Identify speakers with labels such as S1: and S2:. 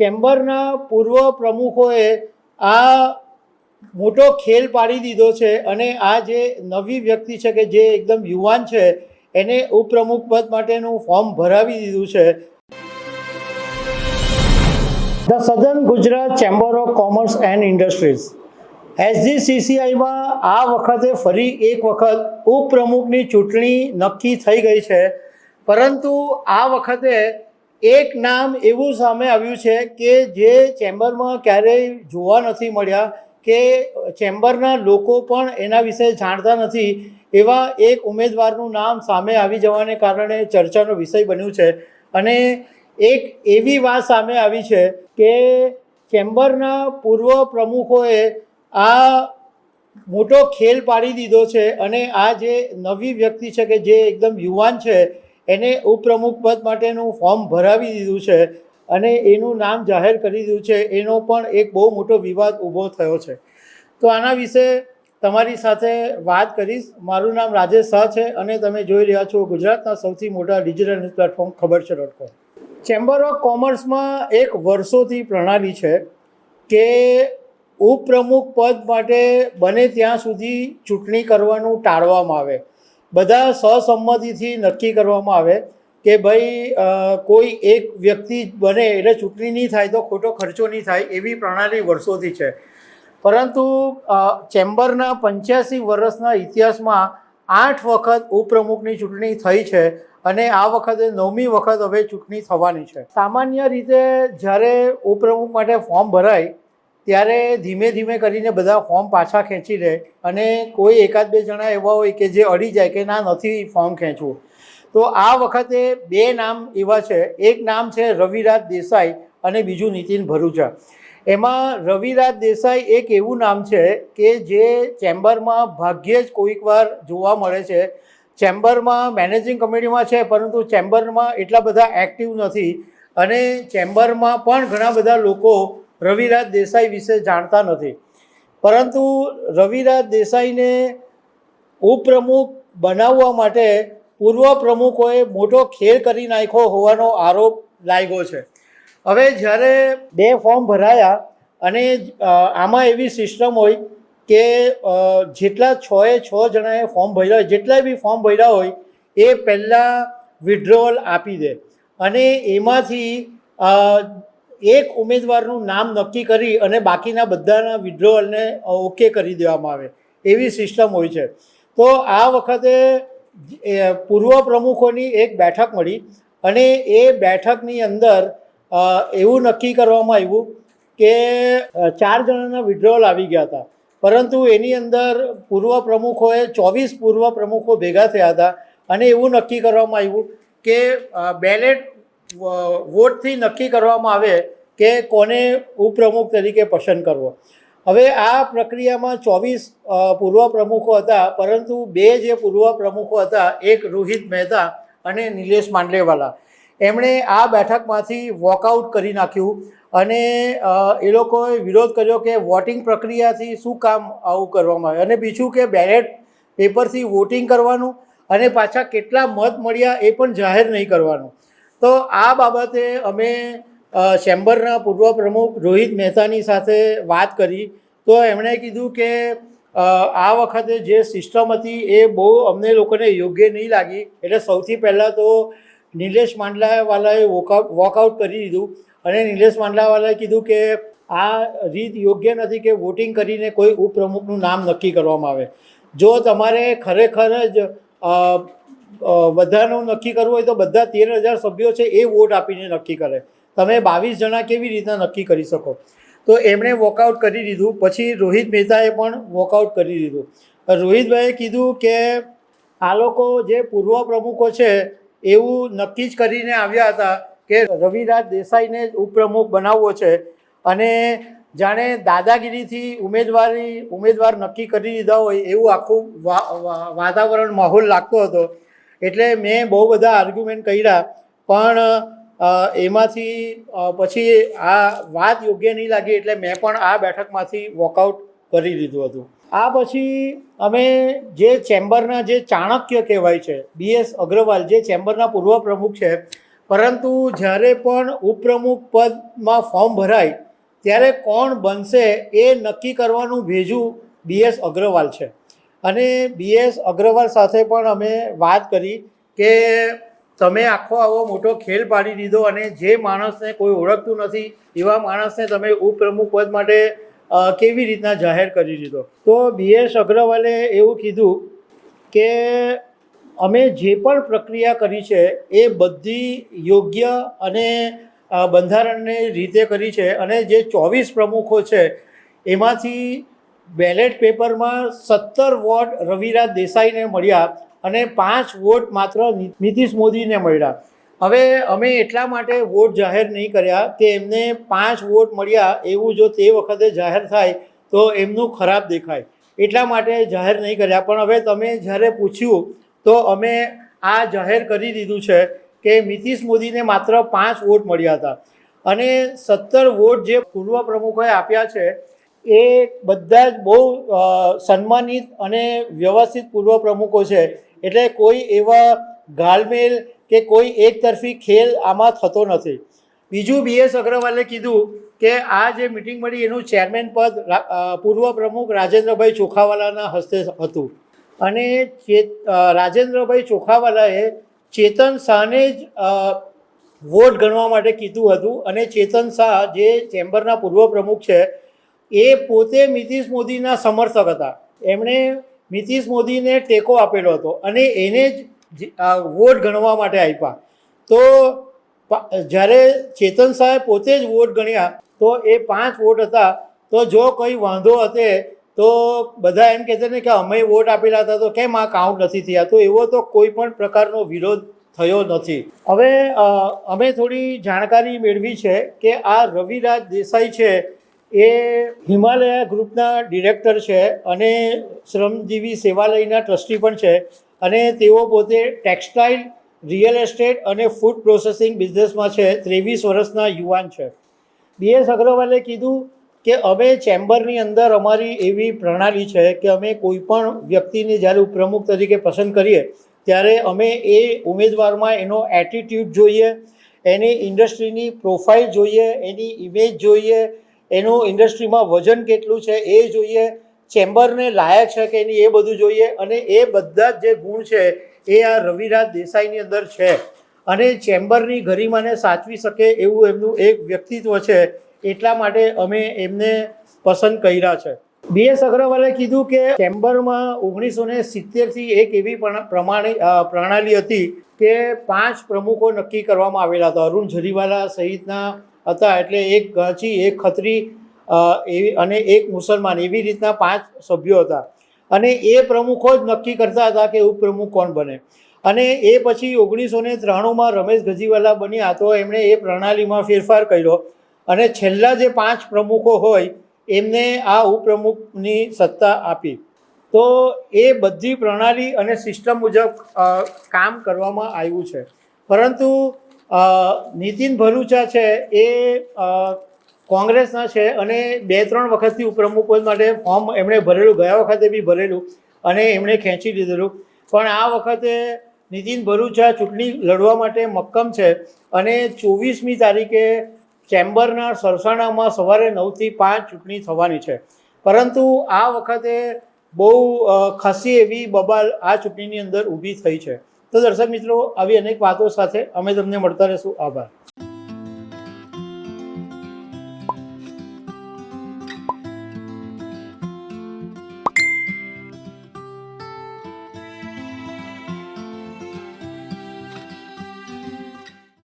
S1: ચેમ્બરના પૂર્વ પ્રમુખોએ આ મોટો ખેલ પાડી દીધો છે અને આ જે નવી વ્યક્તિ છે કે જે એકદમ યુવાન છે એને ઉપપ્રમુખ પદ માટેનું ફોર્મ ભરાવી દીધું છે. The southern Gujarat chamber of commerce and industries SGCCIમાં આ વખતે ફરી એક વખત ઉપપ્રમુખની ચૂંટણી નક્કી થઈ ગઈ છે, પરંતુ આ વખતે એક નામ એવું સામે આવ્યું છે કે જે ચેમ્બરમાં ક્યારેય જોવા નથી મળ્યા કે ચેમ્બરના લોકો પણ એના વિશે જાણતા નથી એવા એક ઉમેદવારનું નામ સામે આવી જવાને કારણે ચર્ચાનો વિષય બન્યું છે. અને એક એવી વાત સામે આવી છે કે ચેમ્બરના પૂર્વ પ્રમુખોએ આ મોટો ખેલ પાડી દીધો છે અને આ જે નવી વ્યક્તિ છે કે જે એકદમ યુવાન છે એને ઉપપ્રમુખ પદ માટેનું ફોર્મ ભરાવી દીધું છે અને એનું નામ જાહેર કરી દીધું છે. એનો પણ એક બહુ મોટો વિવાદ ઊભો થયો છે. તો આના વિશે તમારી સાથે વાત કરીશ. મારું નામ રાજેશ શાહ છે અને તમે જોઈ રહ્યા છો ગુજરાતના સૌથી મોટા ડિજિટલ ન્યૂઝ પ્લેટફોર્મ ખબરછે.com. ચેમ્બર ઓફ કોમર્સમાં એક વર્ષોથી પ્રણાલી છે કે ઉપપ્રમુખ પદ માટે બને ત્યાં સુધી ચૂંટણી કરવાનું ટાળવામાં આવે, બધા સહસંમતિથી નક્કી કરવામાં આવે કે ભાઈ કોઈ એક વ્યક્તિ બને એટલે ચૂંટણી નહીં થાય તો ખોટો ખર્ચો નહીં થાય, એવી પ્રણાલી વર્ષોથી છે. પરંતુ ચેમ્બરના 85 વર્ષના ઇતિહાસમાં 8 વખત ઉપપ્રમુખની ચૂંટણી થઈ છે અને આ વખતે 9મી વખત હવે ચૂંટણી થવાની છે. સામાન્ય રીતે જ્યારે ઉપપ્રમુખ માટે ફોર્મ ભરાય ત્યારે ધીમે ધીમે કરીને બધા ફોર્મ પાછા ખેંચી લે અને કોઈ એકાદ બે જણા એવા હોય કે જે અડી જાય કે ના નથી ફોર્મ ખેંચવું. તો આ વખતે બે નામ એવા છે. એક નામ છે રવિરાજ દેસાઈ અને બીજું નીતિન ભરૂચા. એમાં રવિરાજ દેસાઈ એક એવું નામ છે કે જે ચેમ્બરમાં ભાગ્યે જ કોઈક વાર જોવા મળે છે. ચેમ્બરમાં મેનેજિંગ કમિટીમાં છે પરંતુ ચેમ્બરમાં એટલા બધા એક્ટિવ નથી અને ચેમ્બરમાં પણ ઘણા બધા લોકો રવિરાજ દેસાઈ વિશે જાણતા નથી. પરંતુ રવિરાજ દેસાઈને ઉપપ્રમુખ બનાવવા માટે પૂર્વ પ્રમુખોએ મોટો ખેલ કરી નાખ્યો હોવાનો આરોપ લાગ્યો છે. હવે જ્યારે બે ફોર્મ ભરાયા અને આમાં એવી સિસ્ટમ હોય કે જેટલા 6 જણાએ ફોર્મ ભર્યા હોય, જેટલા બી ફોર્મ ભર્યા હોય એ પહેલાં વિડ્રોવલ આપી દે અને એમાંથી એક ઉમેદવારનું નામ નક્કી કરી અને બાકીના બધાના વિડ્રોવલને ઓકે કરી દેવામાં આવે, એવી સિસ્ટમ હોય છે. તો આ વખતે પૂર્વ પ્રમુખોની એક બેઠક મળી અને એ બેઠકની અંદર એવું નક્કી કરવામાં આવ્યું કે 4 જણાના વિડ્રોવલ આવી ગયા હતા, પરંતુ એની અંદર પૂર્વ પ્રમુખોએ 24 પૂર્વ પ્રમુખો ભેગા થયા હતા અને એવું નક્કી કરવામાં આવ્યું કે બેલેટ વોટથી નક્કી કરવામાં આવે કે કોને ઉપપ્રમુખ તરીકે પસંદ કરવો. હવે આ પ્રક્રિયામાં 24 પૂર્વ પ્રમુખો હતા, પરંતુ બે જે પૂર્વ પ્રમુખો હતા, એક રોહિત મહેતા અને નિલેશ માંડલેવાલા, એમણે આ બેઠકમાંથી વોકઆઉટ કરી નાખ્યું અને એ લોકોએ વિરોધ કર્યો કે વોટિંગ પ્રક્રિયાથી શું કામ આવું કરવામાં આવે અને બીજું કે બેલેટ પેપરથી વોટિંગ કરવાનું અને પાછા કેટલા મત મળ્યા એ પણ જાહેર નહીં કરવાનું. તો આ બાબતે અમે ચેમ્બરના પૂર્વ પ્રમુખ રોહિત મહેતાની સાથે વાત કરી તો એમણે કીધું કે આ વખતે જે સિસ્ટમ હતી એ બહુ અમને લોકોને યોગ્ય નહીં લાગી, એટલે સૌથી પહેલાં તો નિલેશ માંડલાવાલાએ વોકઆઉટ કરી દીધું અને નિલેશ માંડલાવાલાએ કીધું કે આ રીત યોગ્ય નથી કે વોટિંગ કરીને કોઈ ઉપપ્રમુખનું નામ નક્કી કરવામાં આવે. જો તમારે ખરેખર જ બધાનું નક્કી કરવું હોય તો બધા 13,000 સભ્યો છે એ વોટ આપીને નક્કી કરે, તમે 22 જણા કેવી રીતના નક્કી કરી શકો? તો એમણે વોકઆઉટ કરી દીધું. પછી રોહિત મહેતાએ પણ વોકઆઉટ કરી દીધું. રોહિતભાઈએ કીધું કે આ લોકો જે પૂર્વ પ્રમુખો છે એવું નક્કી જ કરીને આવ્યા હતા કે રવિરાજ દેસાઈને જ ઉપપ્રમુખ બનાવવો છે અને જાણે દાદાગીરીથી ઉમેદવાર નક્કી કરી દીધા હોય એવું આખું વાતાવરણ માહોલ લાગતો હતો. એટલે મેં બહુ બધા આર્ગ્યુમેન્ટ કર્યા પણ એમાંથી પછી આ વાત યોગ્ય નહીં લાગી એટલે મેં પણ આ બેઠકમાંથી વોકઆઉટ કરી દીધું હતું. આ પછી અમે જે ચેમ્બરના જે ચાણક્ય કહેવાય છે BS અગ્રવાલ, જે ચેમ્બરના પૂર્વ પ્રમુખ છે, પરંતુ જ્યારે પણ ઉપપ્રમુખ પદમાં ફોર્મ ભરાય ત્યારે કોણ બનશે એ નક્કી કરવાનું ભેજું BS અગ્રવાલ છે. અને BS અગ્રવાલ સાથે પણ અમે વાત કરી કે તમે આખો આવો મોટો ખેલ પાડી દીધો અને જે માણસને કોઈ ઓળખતું નથી એવા માણસને તમે ઉપપ્રમુખ પદ માટે કેવી રીતના જાહેર કરી દીધો. તો BS અગ્રવાલે એવું કીધું કે અમે જે પણ પ્રક્રિયા કરી છે એ બધી યોગ્ય અને બંધારણની રીતે કરી છે અને જે 24 પ્રમુખો છે એમાંથી બેલેટ પેપરમાં 17 વોટ રવિરાજ દેસાઈને મળ્યા અને 5 વોટ માત્ર નીતિશ મોદીને મળ્યા. હવે અમે એટલા માટે વોટ જાહેર નહીં કર્યા કે એમને 5 વોટ મળ્યા એવું જો તે વખતે જાહેર થાય તો એમનું ખરાબ દેખાય, એટલા માટે જાહેર નહીં કર્યા. પણ હવે તમે જ્યારે પૂછ્યું તો અમે આ જાહેર કરી દીધું છે કે નીતિશ મોદીને માત્ર 5 વોટ મળ્યા હતા અને 17 વોટ જે પૂર્વ પ્રમુખોએ આપ્યા છે એ બધા જ બહુ સન્માનિત અને વ્યવસ્થિત પૂર્વ પ્રમુખો છે. એટલે કોઈ એવા ગાલમેલ કે કોઈ એક તરફી ખેલ આમાં થતો નથી. બીજું BS અગ્રવાલે કીધું કે આ જે મિટિંગ મળી એનું ચેરમેન પદ પૂર્વ પ્રમુખ રાજેન્દ્રભાઈ ચોખાવાલાના હસ્તે હતું અને રાજેન્દ્રભાઈ ચોખાવાલાએ ચેતન શાહને જ વોટ ગણવા માટે કીધું હતું અને ચેતન શાહ જે ચેમ્બરના પૂર્વ પ્રમુખ છે એ પોતે નીતિશ મોદીના સમર્થક હતા. એમણે નીતિશ મોદીને ટેકો આપેલો હતો અને એને જ વોટ ગણવા માટે આપ્યા. તો જ્યારે ચેતન શાહે પોતે જ વોટ ગણ્યા તો એ 5 વોટ હતા. તો જો કંઈ વાંધો હતે તો બધા એમ કહેતા ને કે અમે વોટ આપેલા હતા તો કેમ આ કાઉન્ટ નથી થયા. તો એવો તો કોઈ પણ પ્રકારનો વિરોધ થયો નથી. હવે અમે થોડી જાણકારી મેળવી છે કે આ રવિરાજ દેસાઈ છે એ હિમાલયા ગ્રુપના ડિરેક્ટર છે અને શ્રમજીવી સેવાલયના ટ્રસ્ટી પણ છે અને તેઓ પોતે ટેક્સટાઇલ, રિયલ એસ્ટેટ અને ફૂડ પ્રોસેસિંગ બિઝનેસમાં છે. 23 વર્ષના યુવાન છે. BS અગ્રવાલે કીધું કે અમે ચેમ્બરની અંદર અમારી એવી પ્રણાલી છે કે અમે કોઈ પણ વ્યક્તિને જ્યારે ઉપપ્રમુખ તરીકે પસંદ કરીએ ત્યારે અમે એ ઉમેદવારમાં એનો એટીટ્યૂડ જોઈએ, એની ઇન્ડસ્ટ્રીની પ્રોફાઇલ જોઈએ, એની ઇમેજ જોઈએ, એનું ઇન્ડસ્ટ્રીમાં વજન કેટલું છે એ જોઈએ, ચેમ્બરને લાયક છે કે નહીં એ બધું જોઈએ. અને એ બધા જ જે ગુણ છે એ આ રવિરાજ દેસાઈની અંદર છે અને ચેમ્બરની ગરિમાને સાચવી શકે એવું એમનું એક વ્યક્તિત્વ છે. એટલા માટે અમે એમને પસંદ કર્યા છે. BS અગ્રવાલે કીધું કે ચેમ્બરમાં 1970થી એક એવી પ્રણાલી હતી કે 5 પ્રમુખો નક્કી કરવામાં આવેલા હતા. અરુણ જરીવાલા સહિતના હતા. એટલે એક ગાંચી, એક ખત્રી એવી અને એક મુસલમાન, એવી રીતના 5 સભ્યો હતા અને એ પ્રમુખો જ નક્કી કરતા હતા કે ઉપપ્રમુખ કોણ બને. અને એ પછી 1993માં રમેશ ગજીવાલા બન્યા તો એમણે એ પ્રણાલીમાં ફેરફાર કર્યો અને છેલ્લા જે 5 પ્રમુખો હોય એમને આ ઉપપ્રમુખની સત્તા આપી. તો એ બધી પ્રણાલી અને સિસ્ટમ મુજબ કામ કરવામાં આવ્યું છે. પરંતુ નીતિન ભરૂચા છે એ કોંગ્રેસના છે અને 2-3 વખતથી ઉપપ્રમુખ પદ માટે ફોર્મ એમણે ભરેલું, ગયા વખતે બી ભરેલું અને એમણે ખેંચી લીધેલું. પણ આ વખતે નીતિન ભરૂચા ચૂંટણી લડવા માટે મક્કમ છે અને 24મી તારીખે ચેમ્બરના સરસાણામાં સવારે 9થી 5 ચૂંટણી થવાની છે. પરંતુ આ વખતે બહુ ખાસી એવી બબાલ આ ચૂંટણીની અંદર ઊભી થઈ છે. તો દર્શક મિત્રો, આવી અનેક વાતો સાથે અમે તમને મળતા રહીશું. આભાર.